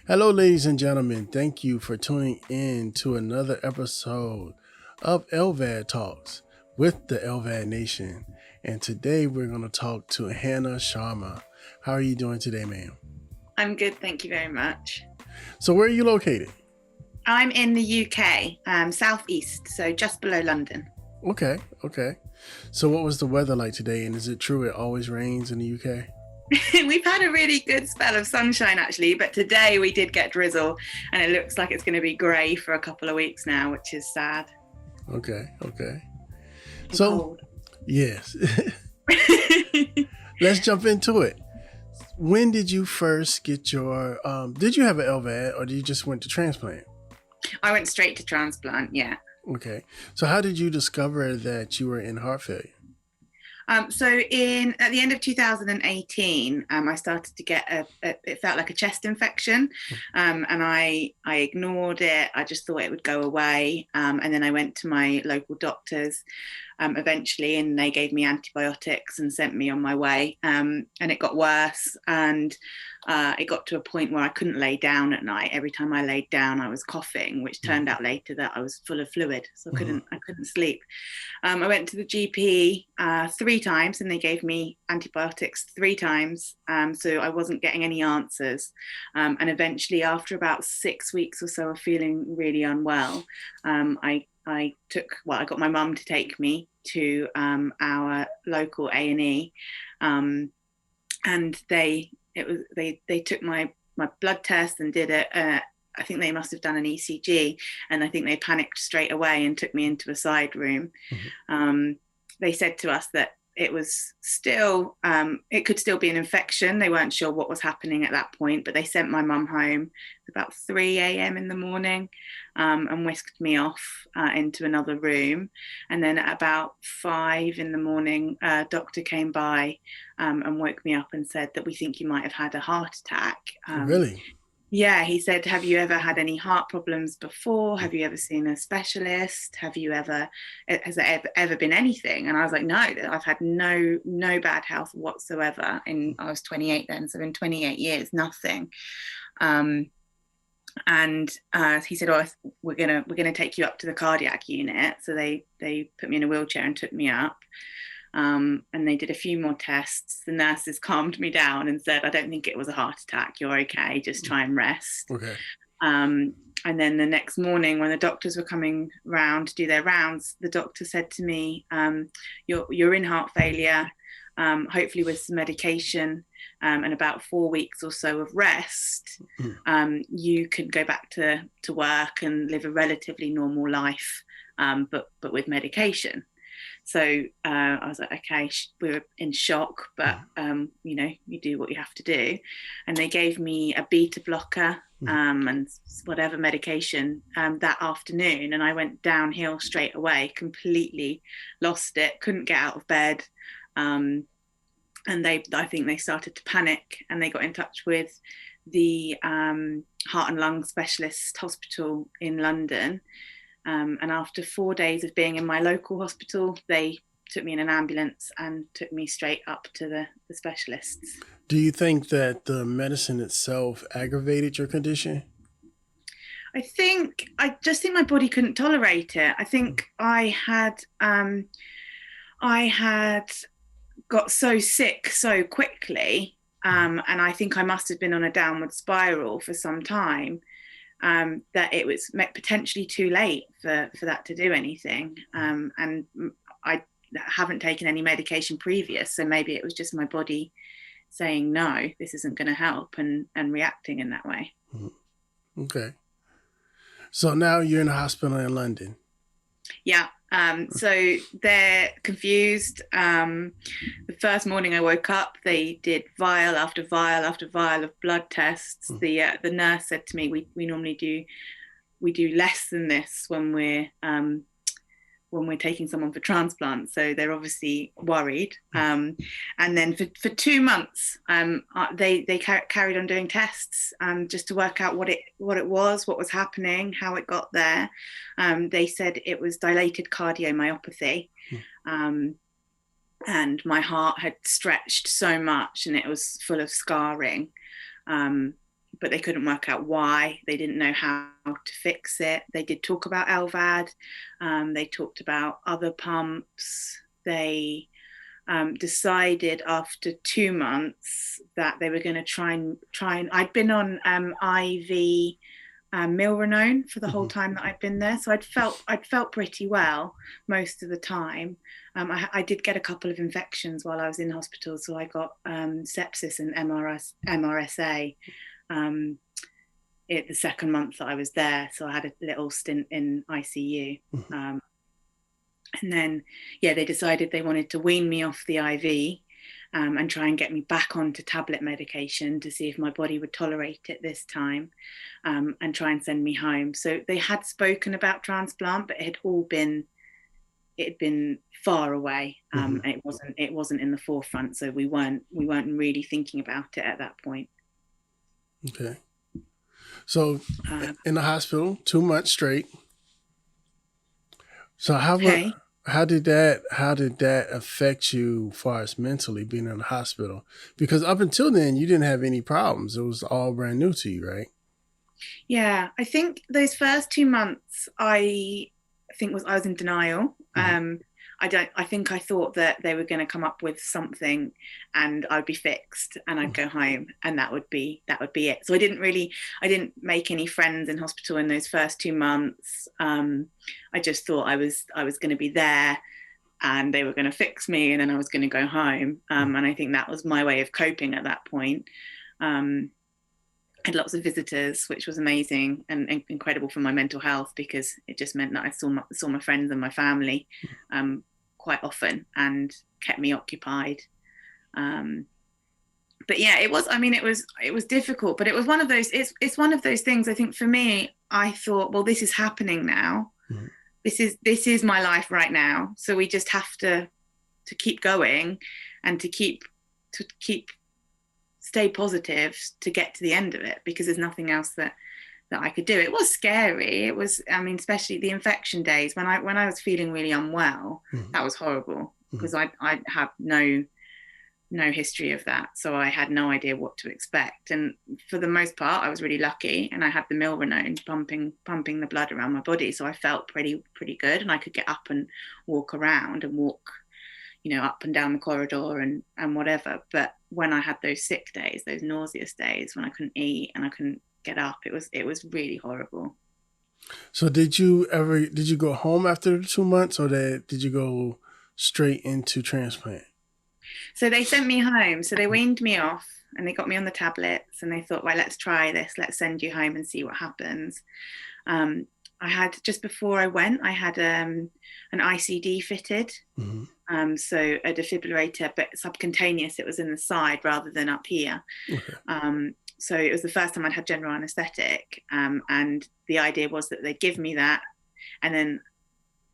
Hello, ladies and gentlemen. Thank you for tuning in to another episode of LVAD Talks with the LVAD Nation. And today we're going to talk to Hannah Sharma. How are you doing today, ma'am? I'm good, thank you very much. So, where are you located? I'm in the UK, southeast, so just below London. Okay. So, what was the weather like today? And is it true it always rains in the UK? We've had a really good spell of sunshine actually, but today we did get drizzle and it looks like it's going to be grey for a couple of weeks now, which is sad. Okay. And So, cold. yes, let's jump into it. When did you first get your, did you have an LVAD or did you just went to transplant? I went straight to transplant, yeah. Okay. So how did you discover that you were in heart failure? So at the end of 2018, I started to get it felt like a chest infection, and I ignored it. I just thought it would go away, and then I went to my local doctors eventually, and they gave me antibiotics and sent me on my way. And it got worse, and it got to a point where I couldn't lay down at night. Every time I laid down, I was coughing, which turned out later that I was full of fluid, so I couldn't sleep. I went to the GP 3 times, and they gave me antibiotics 3 times. So I wasn't getting any answers. And eventually, after about 6 weeks or so of feeling really unwell, I got my mum to take me to our local A&E, and they took my blood test and did it. I think they must have done an ECG, and I think they panicked straight away and took me into a side room. They said to us that it was still, it could still be an infection. They weren't sure what was happening at that point, but they sent my mum home about 3 a.m. in the morning, and whisked me off into another room. And then at about 5 in the morning, a doctor came by and woke me up and said that we think you might have had a heart attack. Really? Yeah, he said, have you ever had any heart problems before? Have you ever seen a specialist? Has there ever been anything? And I was like, no, I've had no bad health whatsoever. And I was 28 then, so in 28 years, nothing. And he said, "Oh, we're gonna take you up to the cardiac unit." So they put me in a wheelchair and took me up. And they did a few more tests. The nurses calmed me down and said, "I don't think it was a heart attack. You're okay. Just try and rest." Okay. And then the next morning, when the doctors were coming round to do their rounds, the doctor said to me, "You're in heart failure. Hopefully with some medication and about 4 weeks or so of rest, you can go back to work and live a relatively normal life, but with medication." So I was like, okay, we were in shock, but you do what you have to do. And they gave me a beta blocker and whatever medication that afternoon. And I went downhill straight away, completely lost it, couldn't get out of bed. And I think they started to panic, and they got in touch with the heart and lung specialist hospital in London. And after 4 days of being in my local hospital, they took me in an ambulance and took me straight up to the specialists. Do you think that the medicine itself aggravated your condition? I just think my body couldn't tolerate it. I think I had got so sick so quickly, and I think I must have been on a downward spiral for some time, that it was potentially too late for that to do anything. And I haven't taken any medication previous, so maybe it was just my body saying, no, this isn't going to help, and reacting in that way. Okay. So now you're in a hospital in London. Yeah. So they're confused. The first morning I woke up, they did vial after vial after vial of blood tests. The nurse said to me, "We normally do less than this when we're taking someone for transplant." So they're obviously worried. And then for 2 months, they carried on doing tests just to work out what it was, what was happening, how it got there. They said it was dilated cardiomyopathy. And my heart had stretched so much, and it was full of scarring. but they couldn't work out why. They didn't know how to fix it. They did talk about LVAD. They talked about other pumps. They decided after 2 months that they were going to try and. I'd been on IV milrinone for the whole time that I'd been there, so I'd felt pretty well most of the time. I did get a couple of infections while I was in hospital, so I got sepsis and MRSA the second month that I was there. So I had a little stint in ICU. And then, they decided they wanted to wean me off the IV and try and get me back onto tablet medication to see if my body would tolerate it this time, and try and send me home. So they had spoken about transplant, but it had been far away. And it wasn't in the forefront. So we weren't really thinking about it at that point. Okay. So in the hospital, 2 months straight. So how did that affect you as far as mentally being in the hospital? Because up until then you didn't have any problems. It was all brand new to you, right? Yeah, I think those first 2 months I was in denial. I think I thought that they were going to come up with something and I'd be fixed and I'd go home and that would be it. So I didn't make any friends in hospital in those first 2 months. I just thought I was going to be there and they were going to fix me and then I was going to go home. And I think that was my way of coping at that point. I had lots of visitors, which was amazing and incredible for my mental health, because it just meant that I saw my friends and my family quite often and kept me occupied. But yeah, it was difficult, but it was one of those, it's one of those things. I think for me, I thought, well, this is happening now. This is my life right now. So we just have to keep going and to keep stay positive to get to the end of it, because there's nothing else that I could do. It was scary. It was, especially the infection days when I was feeling really unwell, that was horrible, because I have no history of that. So I had no idea what to expect. And for the most part, I was really lucky and I had the milrinone pumping the blood around my body. So I felt pretty good and I could get up and walk around and walk, up and down the corridor and whatever. But when I had those sick days, those nauseous days when I couldn't eat and I couldn't get up, it was really horrible. So did you go home after the 2 months, or did you go straight into transplant? So they sent me home. So they weaned me off and they got me on the tablets and they thought, well, let's try this. Let's send you home and see what happens. I had, just before I went, I had an ICD fitted. So a defibrillator, but subcutaneous. It was in the side rather than up here. Okay. So it was the first time I'd had general anesthetic. And the idea was that they'd give me that and then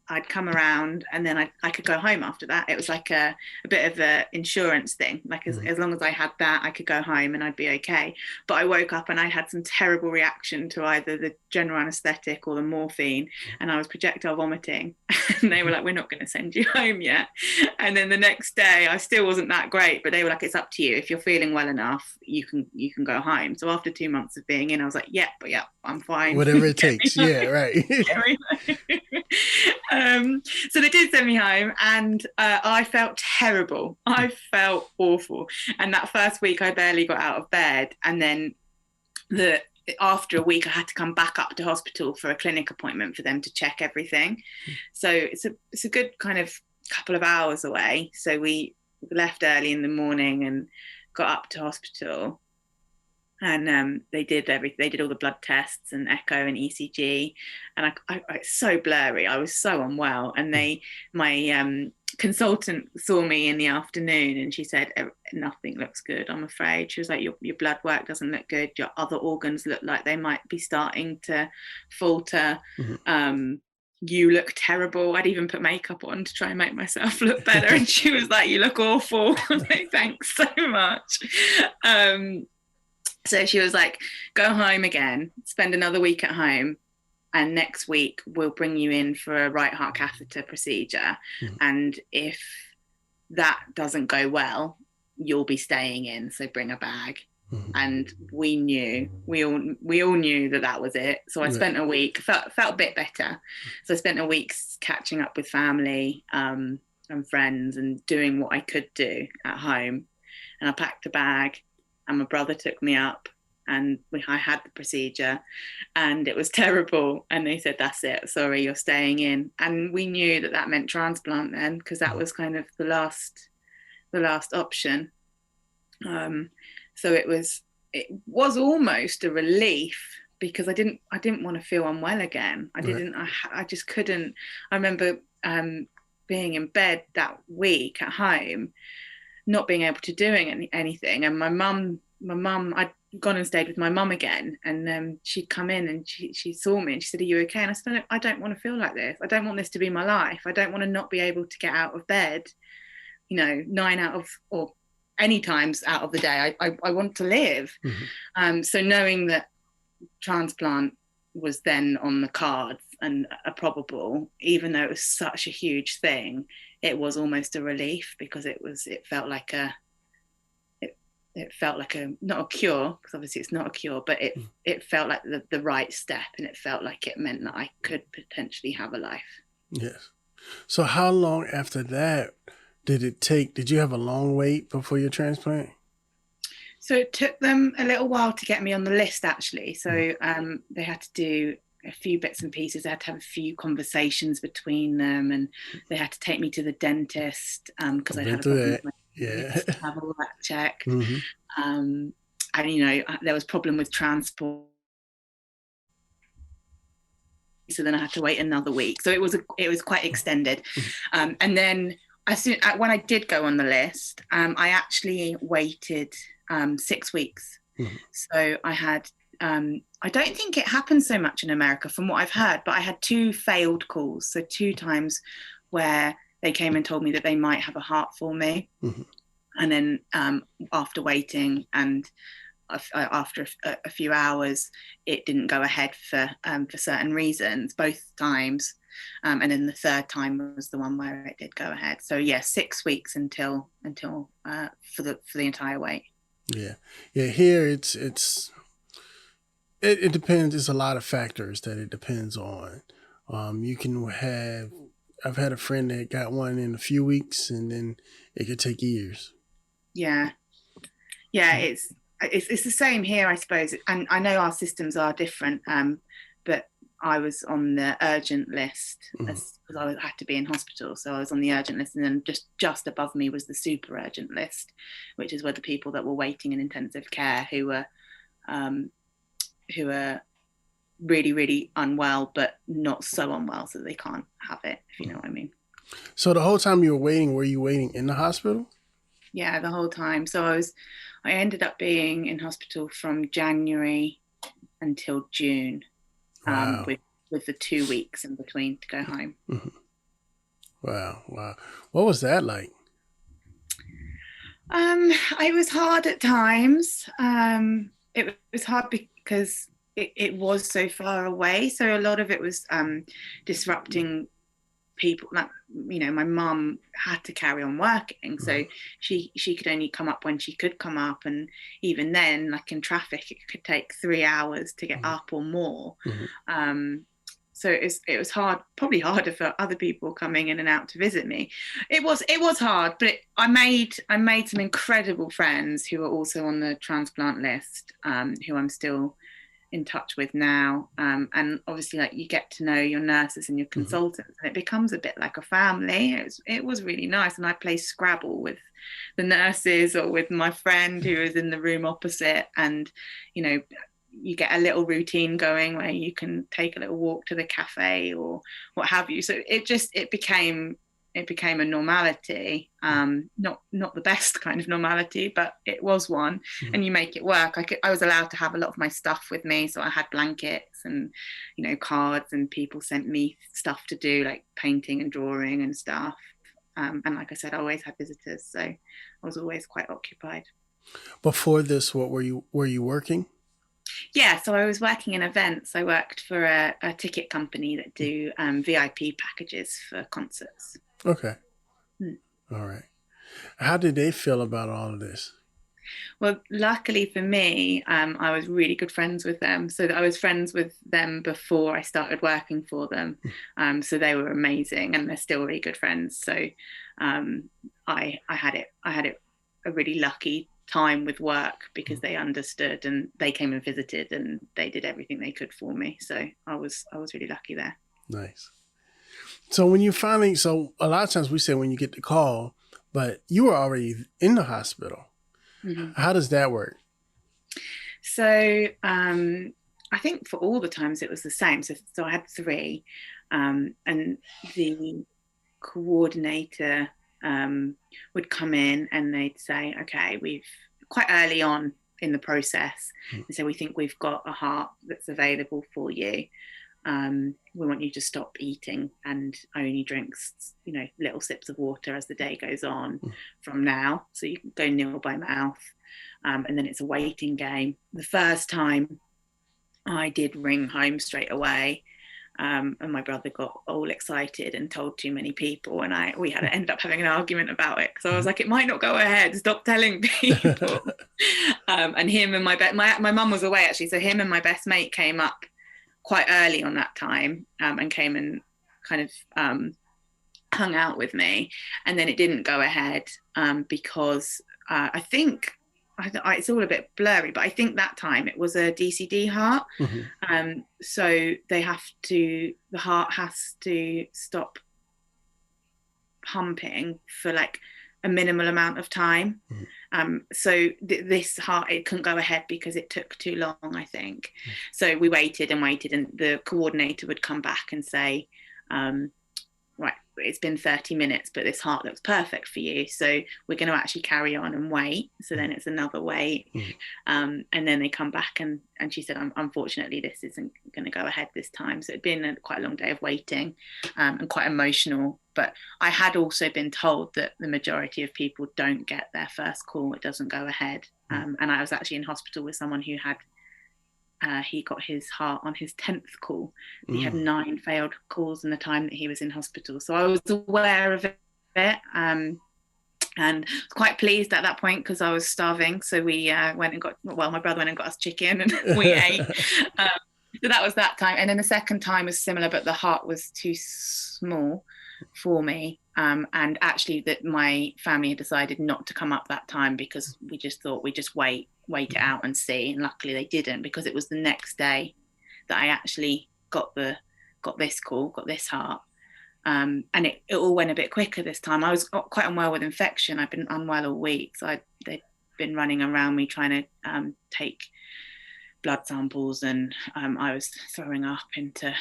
I'd come around and then I could go home after that. It was like a bit of an insurance thing. Like as long as I had that, I could go home and I'd be okay. But I woke up and I had some terrible reaction to either the general anesthetic or the morphine, and I was projectile vomiting. And they were like, we're not going to send you home yet. And then the next day, I still wasn't that great, but they were like, it's up to you. If you're feeling well enough, you can go home. So after 2 months of being in, I was like, yeah, I'm fine. Whatever it takes. Yeah, right. So they did send me home and I felt terrible. I felt awful. And that first week I barely got out of bed. And then after a week I had to come back up to hospital for a clinic appointment for them to check everything. So it's a good kind of couple of hours away. So we left early in the morning and got up to hospital. And they did everything. They did all the blood tests and echo and ECG, and I it's so blurry. I was so unwell. And my consultant saw me in the afternoon, and she said, "Nothing looks good, I'm afraid." She was like, "Your blood work doesn't look good. Your other organs look like they might be starting to falter. You look terrible." I'd even put makeup on to try and make myself look better. And she was like, "You look awful." I was like, "Thanks so much." So she was like, go home again, spend another week at home, and next week we'll bring you in for a right heart catheter procedure. And if that doesn't go well, you'll be staying in, so bring a bag. And we all knew that was it. So I spent a week, felt a bit better. So I spent a week catching up with family and friends and doing what I could do at home. And I packed a bag, and my brother took me up, and I had the procedure, and it was terrible. And they said, "That's it. Sorry, you're staying in." And we knew that meant transplant then, because that was kind of the last option. So it was almost a relief, because I didn't want to feel unwell again. I just couldn't. I remember being in bed that week at home, not being able to do anything. And my mum, I'd gone and stayed with my mum again, and she'd come in and she saw me and she said, "Are you okay?" And I said, "I don't want to feel like this. I don't want this to be my life. I don't want to not be able to get out of bed, 9 out of, or any times out of the day. I want to live." So knowing that transplant was then on the cards and a probable, even though it was such a huge thing, it was almost a relief, because it felt like not a cure, because obviously it's not a cure, but it felt like the right step, and it felt like it meant that I could potentially have a life. Yes. So how long after that did it take? Did you have a long wait before your transplant? So it took them a little while to get me on the list, actually. So they had to do a few bits and pieces. They had to have a few conversations between them, and they had to take me to the dentist, because I had a problem with my teeth, to have all that checked. And there was a problem with transport, so then I had to wait another week. So it was quite extended. And then when I did go on the list, I actually waited 6 weeks. So I had I don't think it happens so much in America from what I've heard, but I had 2 failed calls. So 2 times where they came and told me that they might have a heart for me. And then after waiting and after a few hours, it didn't go ahead for certain reasons, both times. And then the third time was the one where it did go ahead. So 6 weeks until for the entire wait. Yeah. Here it depends. It's a lot of factors that it depends on. You can have. I've had a friend that got one in a few weeks, and then it could take years. Yeah. It's the same here, I suppose. And I know our systems are different, but I was on the urgent list because I had to be in hospital. So I was on the urgent list, and then just above me was the super urgent list, which is where the people that were waiting in intensive care who were really, really unwell, but not so unwell so they can't have it, if you know what I mean. So the whole time you were waiting, were you waiting in the hospital? Yeah, the whole time. So I ended up being in hospital from January until June. Wow. With the 2 weeks in between to go home. Wow. What was that like? It was hard at times. It was hard because it was so far away. So a lot of it was disrupting people. Like, my mum had to carry on working, so she could only come up when she could come up, and even then, like in traffic, it could take 3 hours to get up or more. So it was hard, probably harder for other people coming in and out to visit me. It was hard, but I made some incredible friends who are also on the transplant list, who I'm still in touch with now, and obviously, like, you get to know your nurses and your consultants, and it becomes a bit like a family. It was really nice, and I play Scrabble with the nurses or with my friend who is in the room opposite, and you get a little routine going where you can take a little walk to the cafe or what have you. So it became a normality, not the best kind of normality, but it was one. And you make it work. I was allowed to have a lot of my stuff with me, so I had blankets and cards, and people sent me stuff to do, like painting and drawing and stuff. And like I said, I always had visitors, so I was always quite occupied. Before this, what were you working? Yeah, so I was working in events. I worked for a ticket company that do VIP packages for concerts. Okay. All right. How did they feel about all of this? Well, luckily for me, I was really good friends with them. So I was friends with them before I started working for them. So they were amazing, and they're still really good friends. So I had it a really lucky time with work because they understood and they came and visited and they did everything they could for me. So I was really lucky there. Nice. So so a lot of times we say when you get the call, but you were already in the hospital. Mm-hmm. How does that work? So I think for all the times it was the same. So I had three, and the coordinator would come in and they'd say, okay, we've quite early on in the process, and so we think we've got a heart that's available for you. We want you to stop eating and only drink, little sips of water as the day goes on from now. So you can go nil by mouth. And then it's a waiting game. The first time I did ring home straight away. And my brother got all excited and told too many people, and we had to end up having an argument about it because I was like, it might not go ahead, stop telling people. And him and my mum was away actually, so him and my best mate came up quite early on that time, and came and kind of hung out with me, and then it didn't go ahead because I think it's all a bit blurry, but I think that time it was a DCD heart. So the heart has to stop pumping for like a minimal amount of time. So this heart, it couldn't go ahead because it took too long, I think. So we waited and waited, and the coordinator would come back and say, right, it's been 30 minutes, but this heart looks perfect for you. So we're going to actually carry on and wait. So then it's another wait. And then they come back and she said, unfortunately, this isn't going to go ahead this time. So it'd been quite a long day of waiting, and quite emotional. But I had also been told that the majority of people don't get their first call. It doesn't go ahead. And I was actually in hospital with someone who had, he got his heart on his 10th call. He had 9 failed calls in the time that he was in hospital. So I was aware of it, and quite pleased at that point because I was starving. So we went and my brother went and got us chicken and we ate. So that was that time. And then the second time was similar, but the heart was too small for me. And actually that my family had decided not to come up that time because we just thought we'd just wait it out and see. And luckily they didn't, because it was the next day that I actually got this call, got this heart. And it all went a bit quicker this time. I was quite unwell with infection. I've been unwell all week. So they'd been running around me trying to take blood samples, and I was throwing up into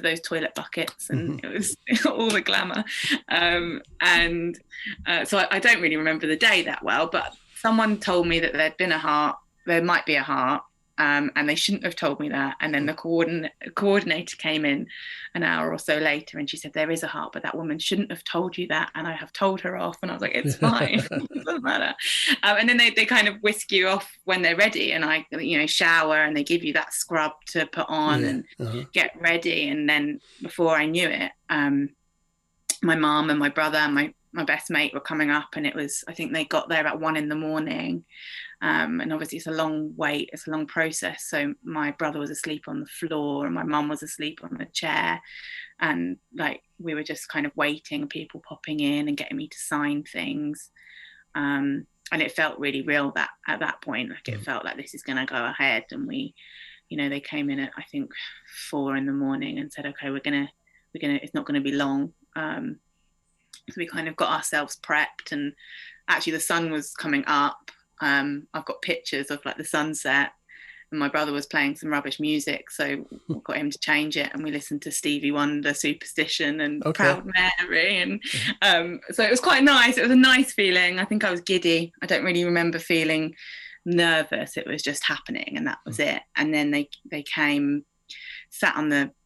those toilet buckets, and it was all the glamour. So I don't really remember the day that well, but someone told me that there might be a heart, and they shouldn't have told me that. And then the coordinator came in an hour or so later, and she said, there is a heart, but that woman shouldn't have told you that, and I have told her off. And I was like, it's fine. It doesn't matter. And then they kind of whisk you off when they're ready, and I shower, and they give you that scrub to put on and get ready. And then before I knew it, my mom and my brother and my best mate were coming up, and I think they got there about 1 a.m. And obviously it's a long wait, it's a long process. So my brother was asleep on the floor and my mum was asleep on the chair, and like we were just kind of waiting, people popping in and getting me to sign things. And it felt really real at that point, like it felt like this is going to go ahead. And they came in at I think 4 a.m. and said, okay, we're gonna it's not going to be long. So we kind of got ourselves prepped, and actually the sun was coming up. I've got pictures of like the sunset, and my brother was playing some rubbish music, so we got him to change it, and we listened to Stevie Wonder, Superstition, and Proud Mary, and so it was quite nice. It was a nice feeling. I think I was giddy. I don't really remember feeling nervous. It was just happening, and that was it. And then they came,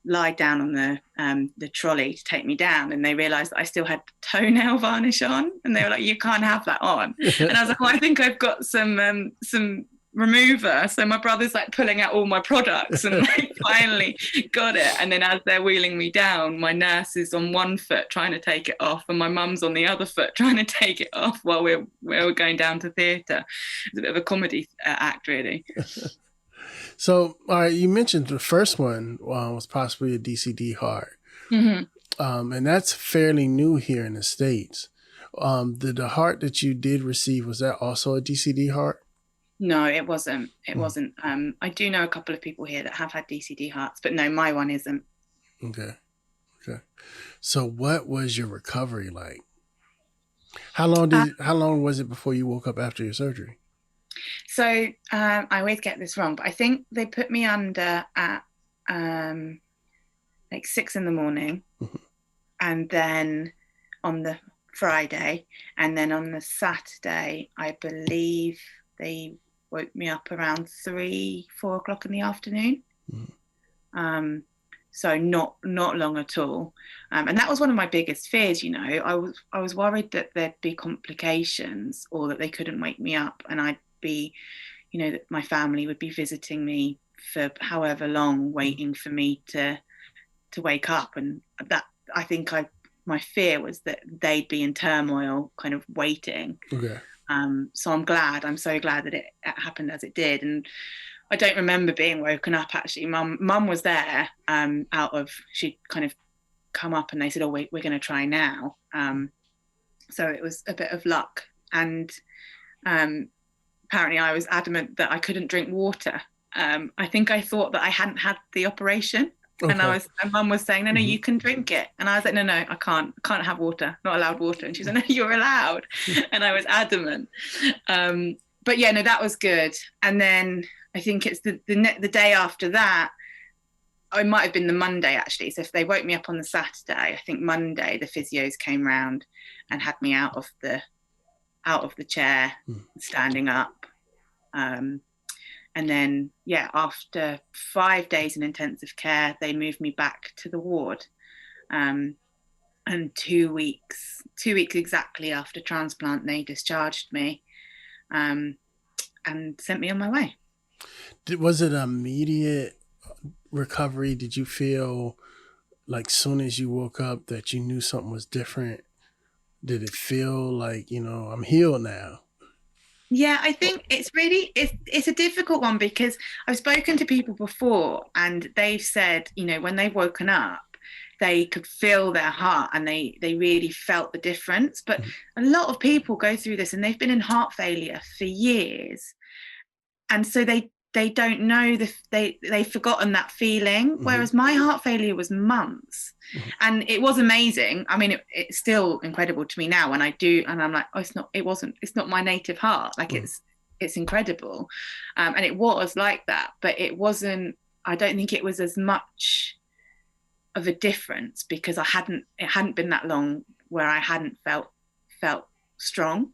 lied down on the trolley to take me down, and they realized that I still had toenail varnish on, and they were like, you can't have that on. And I was like, well, I think I've got some remover. So my brother's like pulling out all my products and they finally got it. And then as they're wheeling me down, my nurse is on one foot trying to take it off and my mum's on the other foot trying to take it off while we're going down to theatre. It's a bit of a comedy act, really. So, all right, you mentioned the first one was possibly a DCD heart. Mm-hmm. And that's fairly new here in the States. The heart that you did receive, was that also a DCD heart? No, it wasn't. It wasn't. I do know a couple of people here that have had DCD hearts, but no, my one isn't. Okay. So what was your recovery like? How long was it before you woke up after your surgery? So I always get this wrong, but I think they put me under at like 6 a.m, and then on the Friday, and then on the Saturday, I believe they woke me up around 3-4 o'clock in the afternoon. So not long at all, and that was one of my biggest fears. I was worried that there'd be complications or that they couldn't wake me up, and I'd be, that my family would be visiting me for however long, waiting for me to wake up, and that I think my fear was that they'd be in turmoil, kind of waiting. Okay. So I'm so glad that it happened as it did. And I don't remember being woken up, actually. Mum was there, she'd kind of come up and they said, oh, we're going to try now. So it was a bit of luck. And apparently I was adamant that I couldn't drink water. I think I thought that I hadn't had the operation. Okay. And Mum was saying, no, you can drink it. And I was like, no, I can't have water, not allowed water. And she said, no, you're allowed. And I was adamant. But yeah, no, that was good. And then I think it's the day after that, it might have been the Monday, actually. So if they woke me up on the Saturday, I think Monday, the physios came round and had me out of the chair, standing up. And then, after 5 days in intensive care, they moved me back to the ward. And 2 weeks exactly after transplant, they discharged me and sent me on my way. Was it immediate recovery? Did you feel like soon as you woke up that you knew something was different? Did it feel like, I'm healed now? Yeah, I think it's a difficult one because I've spoken to people before and they've said, when they've woken up, they could feel their heart and they really felt the difference. But a lot of people go through this and they've been in heart failure for years. And so they don't know, they've forgotten that feeling. Whereas my heart failure was months. And it was amazing. I mean, it's still incredible to me now when I do, and I'm like, oh, it's not my native heart. Like it's incredible. And it was like that, but I don't think it was as much of a difference because it hadn't been that long where I hadn't felt strong.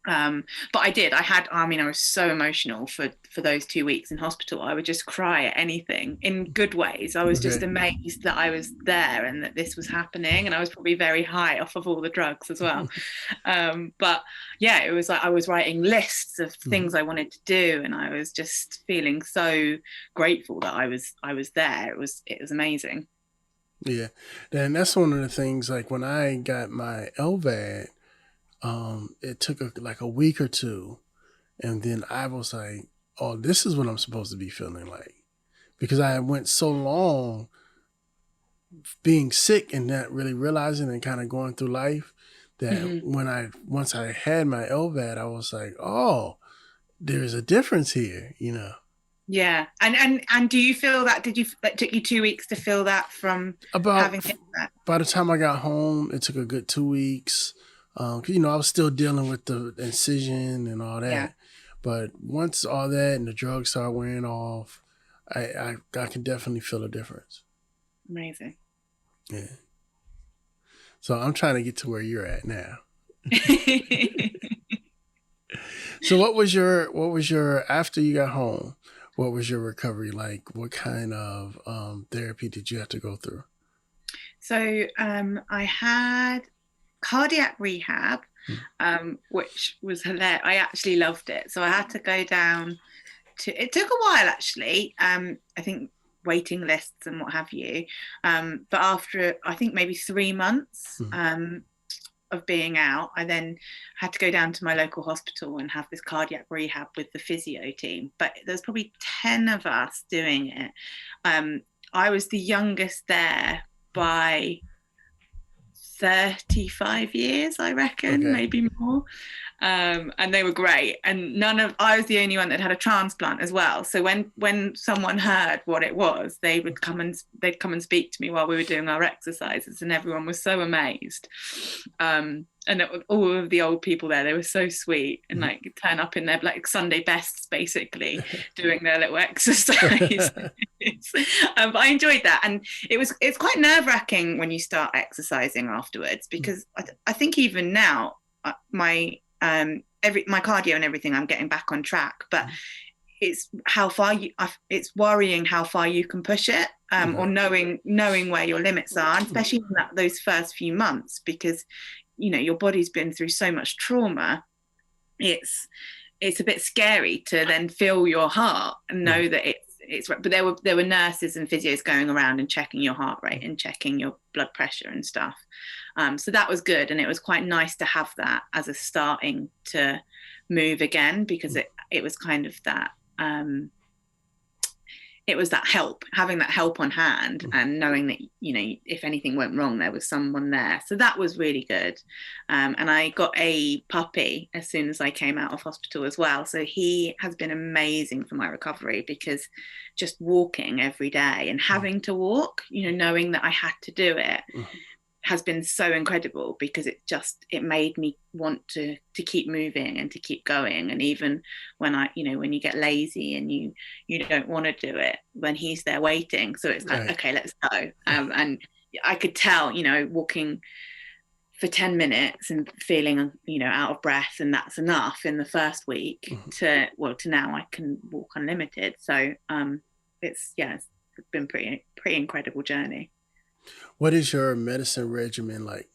But I did. I was so emotional for those 2 weeks in hospital. I would just cry at anything in good ways. I was just amazed that I was there and that this was happening. And I was probably very high off of all the drugs as well. But yeah, it was like I was writing lists of things I wanted to do. And I was just feeling so grateful that I was there. It was amazing. Yeah. And that's one of the things, like when I got my LVAD, it took a week or two, and then I was like, oh, this is what I'm supposed to be feeling like, because I went so long being sick and not really realizing and kind of going through life that once I had my LVAD, I was like, oh, there's a difference here, Yeah. And do you feel that, it took you 2 weeks to feel that from having hit that? By the time I got home, it took a good 2 weeks. I was still dealing with the incision and all that. Yeah. But once all that and the drugs started wearing off, I can definitely feel a difference. Amazing. Yeah. So I'm trying to get to where you're at now. So what was your after you got home, what was your recovery like? What kind of therapy did you have to go through? So I had cardiac rehab, which was hilarious. I actually loved it. So I had to go down to, it took a while actually. I think waiting lists and what have you. But after, I think maybe 3 months, of being out, I then had to go down to my local hospital and have this cardiac rehab with the physio team. But there's probably 10 of us doing it. I was the youngest there by 35 years, I reckon, maybe more. And they were great. And I was the only one that had a transplant as well. So when someone heard what it was, they'd come and speak to me while we were doing our exercises, and everyone was so amazed. And all of the old people there, they were so sweet, and like turn up in their like Sunday bests, basically, doing their little exercise. But I enjoyed that, and it's quite nerve-wracking when you start exercising afterwards, because I think even now my cardio and everything, I'm getting back on track, but it's worrying how far you can push it, or knowing where your limits are, and especially in those first few months, because your body's been through so much trauma. It's a bit scary to then feel your heart and know that it's but there were nurses and physios going around and checking your heart rate and checking your blood pressure and stuff. So that was good, and it was quite nice to have that as a starting to move again, because it was kind of that it was that help, having that help on hand, and knowing that if anything went wrong, there was someone there. So that was really good. And I got a puppy as soon as I came out of hospital as well. So he has been amazing for my recovery, because just walking every day and having to walk, knowing that I had to do it, has been so incredible, because it made me want to keep moving and to keep going. And even when when you get lazy and you don't want to do it, when he's there waiting, so it's like, okay, let's go. And I could tell, walking for 10 minutes and feeling out of breath, and that's enough in the first week, to now I can walk unlimited. So it's been pretty incredible journey. What is your medicine regimen like?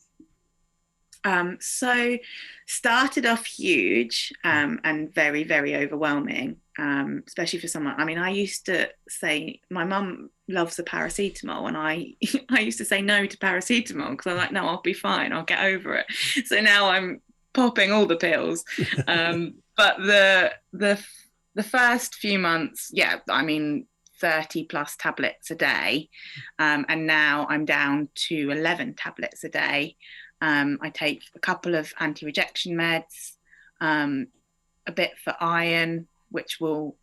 So started off huge, and very, very overwhelming, especially for someone. I mean, I used to say, my mum loves a paracetamol, and I used to say no to paracetamol, because I'm like, no, I'll be fine, I'll get over it. So now I'm popping all the pills. But the first few months, 30 plus tablets a day, and now I'm down to 11 tablets a day. I take a couple of anti-rejection meds, a bit for iron, which will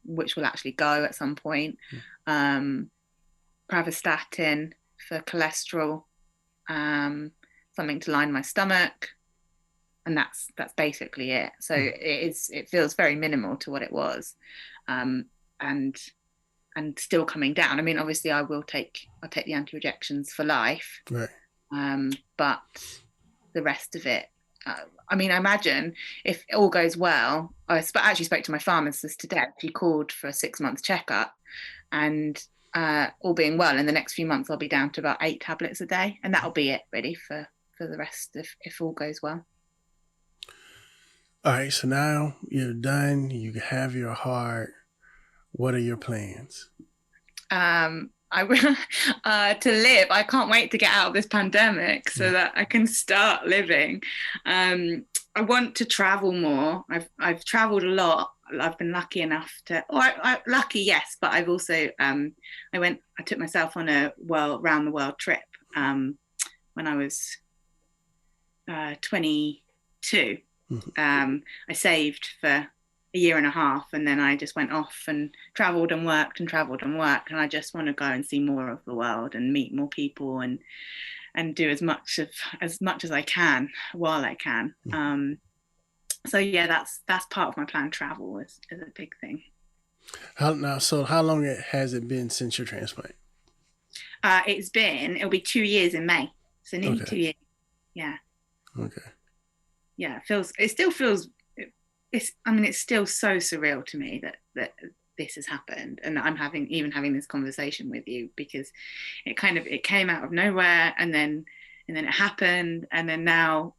actually go at some point, pravastatin for cholesterol, something to line my stomach, and that's basically it. So it feels very minimal to what it was, and still coming down. I mean, obviously I'll take the anti-rejections for life. Right. But the rest of it, I imagine if all goes well, I actually spoke to my pharmacist today. She called for a 6-month checkup, and all being well, in the next few months, I'll be down to about 8 tablets a day. And that'll be it really for the rest, if all goes well. All right. So now you're done. You have your heart. What are your plans? To live. I can't wait to get out of this pandemic so that I can start living. I want to travel more. I've traveled a lot. I've been lucky enough to, lucky, yes, but I've also, I took myself on a round the world trip when I was 22. I saved for a year and a half, and then I just went off and traveled and worked, and I just want to go and see more of the world and meet more people and do as much as I can while I can. So that's part of my plan. Travel is a big thing. How long has it been since your transplant? It'll be 2 year in May, so nearly 2 years. Yeah. Okay. Yeah, it still feels. It's still so surreal to me that this has happened, and that I'm having this conversation with you, because it came out of nowhere, and then it happened, and then now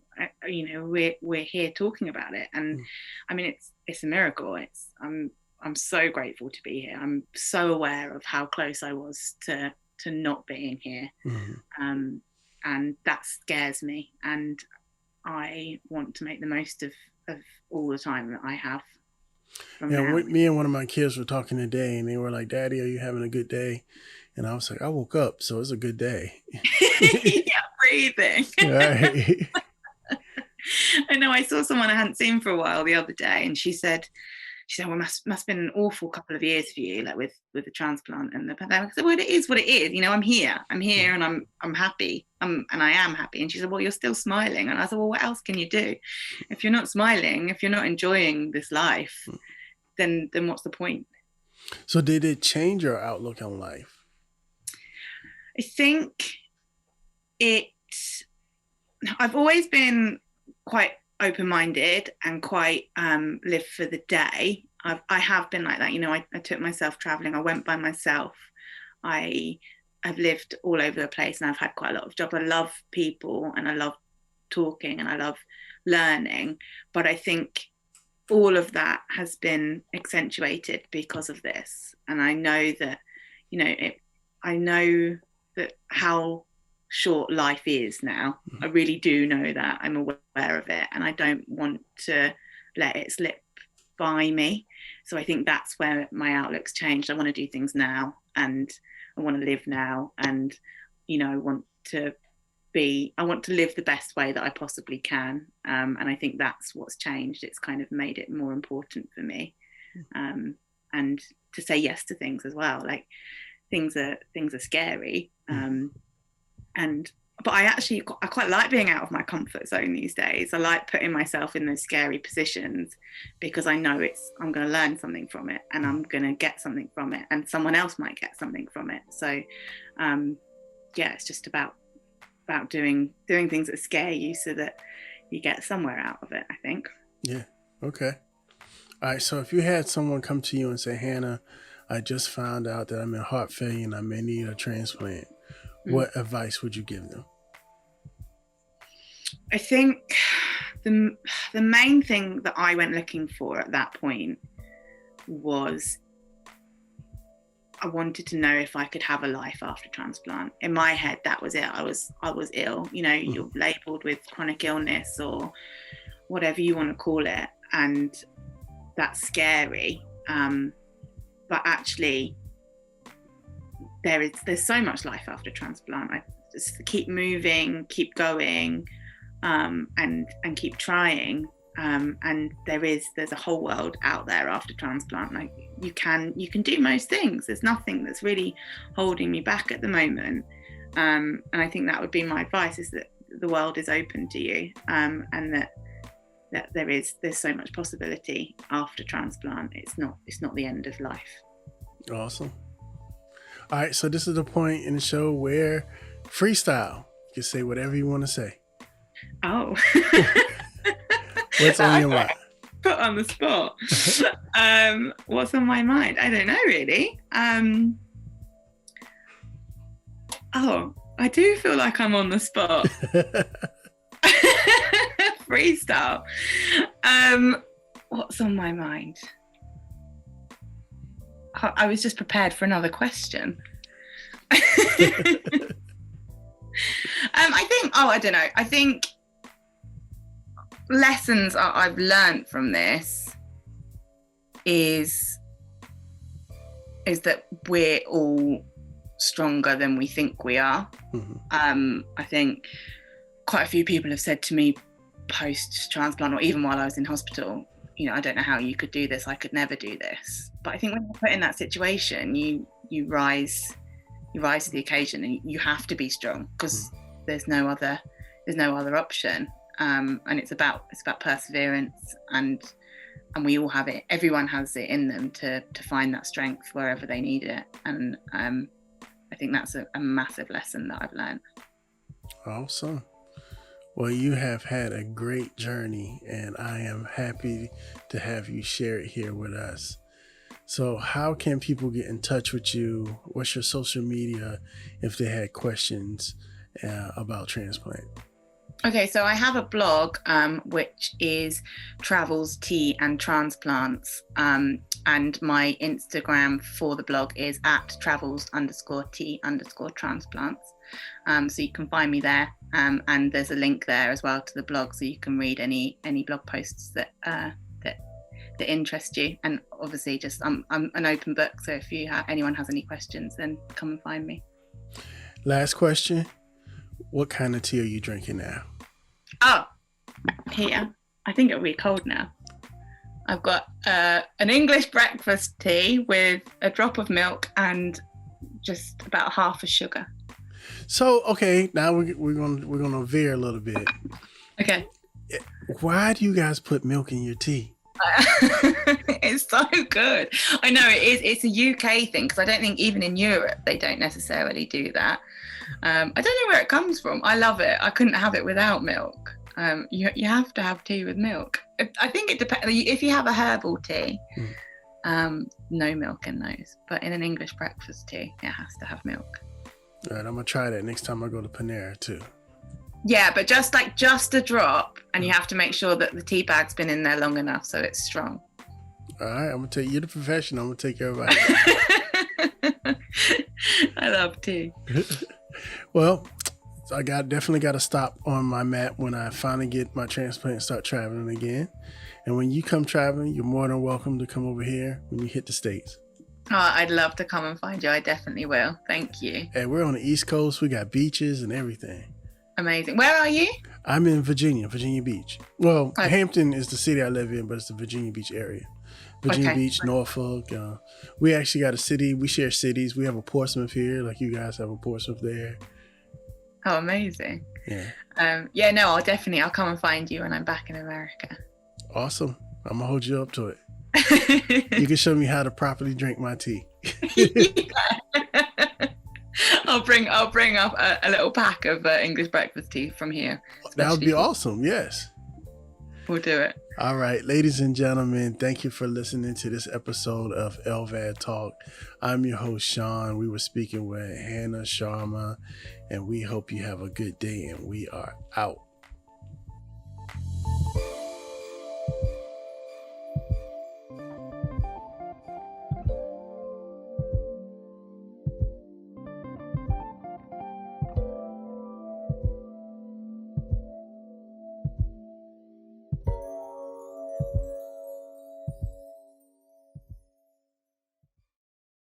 you know, we're here talking about it. And I mean, it's a miracle. I'm so grateful to be here. I'm so aware of how close I was to not being here. And that scares me, and I want to make the most of all the time that I have from Yeah, now. me and one of my kids were talking today, and they were like, "Daddy, are you having a good day?" And I was like, "I woke up, so it's a good day." Yeah, breathing. Right. I know I saw someone I hadn't seen for a while the other day, and she said, well, must have been an awful couple of years for you, like with the transplant and the pandemic. I said, well, it is what it is. You know, I'm here, and I'm happy, and I am happy. And she said, well, you're still smiling. And I said, well, what else can you do? If you're not smiling, if you're not enjoying this life, then what's the point? So did it change your outlook on life? I think I've always been quite open-minded and quite live for the day. I have been like that. You know, I took myself traveling. I went by myself. I've lived all over the place, and I've had quite a lot of jobs. I love people, and I love talking, and I love learning. But I think all of that has been accentuated because of this. And I know that, you know, I know that how short life is now. I really do know that. I'm aware of it, and I don't want to let it slip by me. So I think that's where my outlook's changed. I want to do things now, and I want to live now, and you know, I want to live the best way that I possibly can, and I think that's what's changed. It's kind of made it more important for me, and to say yes to things as well. Like things are scary, but I quite like being out of my comfort zone these days. I like putting myself in those scary positions because I know I'm going to learn something from it, and I'm going to get something from it, and someone else might get something from it. So, yeah, it's just about doing things that scare you so that you get somewhere out of it, I think. Yeah. Okay. All right. So if you had someone come to you and say, Hannah, I just found out that I'm in heart failure and I may need a transplant, what advice would you give them? I think the main thing that I went looking for at that point was I wanted to know if I could have a life after transplant. In my head, that was it. I was ill. You know, you're labelled with chronic illness or whatever you want to call it, and that's scary. But actually, there's so much life after transplant. I just keep moving, keep going, and keep trying. And there's a whole world out there after transplant. Like you can do most things. There's nothing that's really holding me back at the moment. And I think that would be my advice, is that the world is open to you, and that there's so much possibility after transplant. It's not the end of life. Awesome. All right, so this is the point in the show where freestyle. You can say whatever you want to say. Oh. What's on your mind? Put on the spot. What's on my mind? I don't know really. I do feel like I'm on the spot. Freestyle. What's on my mind? I was just prepared for another question. I don't know. I think lessons I've learned from this is that we're all stronger than we think we are. I think quite a few people have said to me post-transplant, or even while I was in hospital, you know, I don't know how you could do this. I could never do this. But I think when you're put in that situation, you rise to the occasion, and you have to be strong because there's no other option. And it's about perseverance, and we all have it. Everyone has it in them to find that strength wherever they need it. And I think that's a massive lesson that I've learned. Awesome. Well, you have had a great journey, and I am happy to have you share it here with us. So how can people get in touch with you? What's your social media if they had questions about transplant? Okay, so I have a blog, which is Travels, Tea and Transplants. And my Instagram for the blog is at travels_tea_transplants. So you can find me there. And there's a link there as well to the blog, so you can read any blog posts that interest you. And obviously, just I'm an open book. So if anyone has any questions, then come and find me. Last question. What kind of tea are you drinking now? Oh, here. I think it'll be cold now. I've got an English breakfast tea with a drop of milk and just about half a sugar. So, okay, now we're gonna veer a little bit. Okay. Why do you guys put milk in your tea? It's so good. I know it is. It's a UK thing, because I don't think even in Europe they don't necessarily do that. I don't know where it comes from. I love it. I couldn't have it without milk. You have to have tea with milk. I think it depends. If you have a herbal tea, no milk in those. But in an English breakfast tea, it has to have milk. All right, I'm gonna try that next time I go to Panera too. Yeah, but just a drop, and you have to make sure that the tea bag's been in there long enough so it's strong. All right, I'm gonna take you the professional. I'm gonna take everybody. I love tea. Well, I definitely got to stop on my map when I finally get my transplant and start traveling again. And when you come traveling, you're more than welcome to come over here when you hit the States. Oh, I'd love to come and find you. I definitely will. Thank you. And we're on the East Coast. We got beaches and everything. Amazing. Where are you? I'm in Virginia Beach. Well, Hampton is the city I live in, but it's the Virginia Beach area. Virginia Beach, Norfolk. We actually got a city. We share cities. We have a Portsmouth here, like you guys have a Portsmouth there. Oh, amazing. Yeah. I'll come and find you when I'm back in America. Awesome. I'm gonna hold you up to it. You can show me how to properly drink my tea. I'll bring up a little pack of English breakfast tea from here. That would be awesome. Yes. We'll do it. All right, ladies and gentlemen, thank you for listening to this episode of LVAD Talk. I'm your host, Shawn. We were speaking with Hannah Sharma, and we hope you have a good day, and we are out.